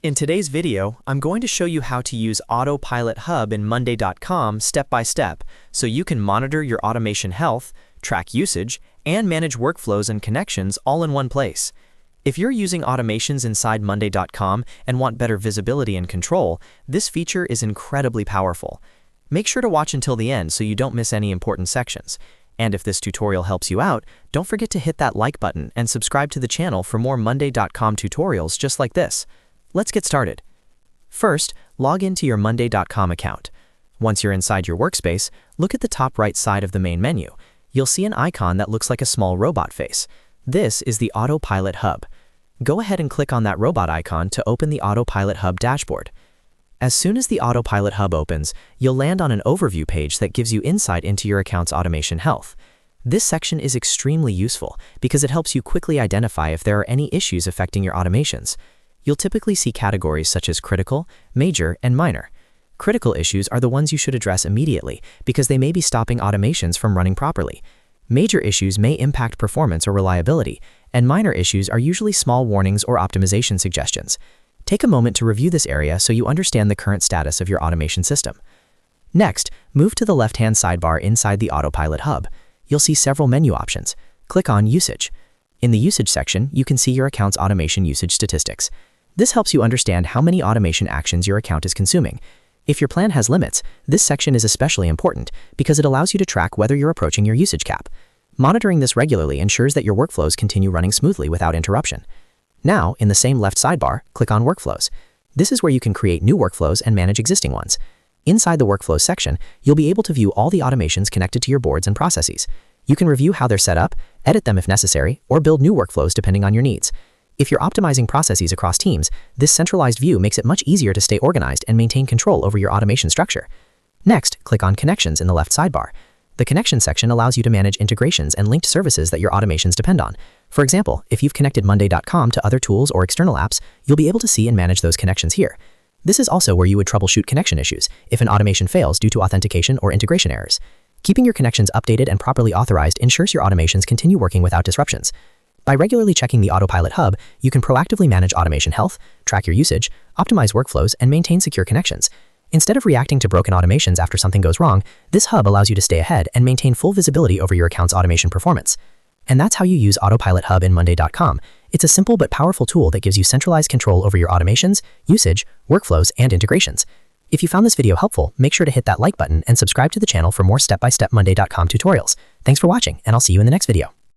In today's video, I'm going to show you how to use Autopilot Hub in Monday.com step by step so you can monitor your automation health, track usage, and manage workflows and connections all in one place. If you're using automations inside Monday.com and want better visibility and control, this feature is incredibly powerful. Make sure to watch until the end so you don't miss any important sections. And if this tutorial helps you out, don't forget to hit that like button and subscribe to the channel for more Monday.com tutorials just like this. Let's get started. First, log into your Monday.com account. Once you're inside your workspace, look at the top right side of the main menu. You'll see an icon that looks like a small robot face. This is the Autopilot Hub. Go ahead and click on that robot icon to open the Autopilot Hub dashboard. As soon as the Autopilot Hub opens, you'll land on an overview page that gives you insight into your account's automation health. This section is extremely useful because it helps you quickly identify if there are any issues affecting your automations. You'll typically see categories such as critical, major, and minor. Critical issues are the ones you should address immediately because they may be stopping automations from running properly. Major issues may impact performance or reliability, and minor issues are usually small warnings or optimization suggestions. Take a moment to review this area so you understand the current status of your automation system. Next, move to the left-hand sidebar inside the Autopilot Hub. You'll see several menu options. Click on Usage. In the Usage section, you can see your account's automation usage statistics. This helps you understand how many automation actions your account is consuming. If your plan has limits, this section is especially important because it allows you to track whether you're approaching your usage cap. Monitoring this regularly ensures that your workflows continue running smoothly without interruption. Now, in the same left sidebar, click on Workflows. This is where you can create new workflows and manage existing ones. Inside the Workflows section, you'll be able to view all the automations connected to your boards and processes. You can review how they're set up, edit them if necessary, or build new workflows depending on your needs. If you're optimizing processes across teams, this centralized view makes it much easier to stay organized and maintain control over your automation structure. Next, click on Connections in the left sidebar. The Connection section allows you to manage integrations and linked services that your automations depend on. For example, if you've connected Monday.com to other tools or external apps, you'll be able to see and manage those connections here. This is also where you would troubleshoot connection issues if an automation fails due to authentication or integration errors. Keeping your connections updated and properly authorized ensures your automations continue working without disruptions. By regularly checking the Autopilot Hub, you can proactively manage automation health, track your usage, optimize workflows, and maintain secure connections. Instead of reacting to broken automations after something goes wrong, this hub allows you to stay ahead and maintain full visibility over your account's automation performance. And that's how you use Autopilot Hub in Monday.com. It's a simple but powerful tool that gives you centralized control over your automations, usage, workflows, and integrations. If you found this video helpful, make sure to hit that like button and subscribe to the channel for more step-by-step Monday.com tutorials. Thanks for watching, and I'll see you in the next video.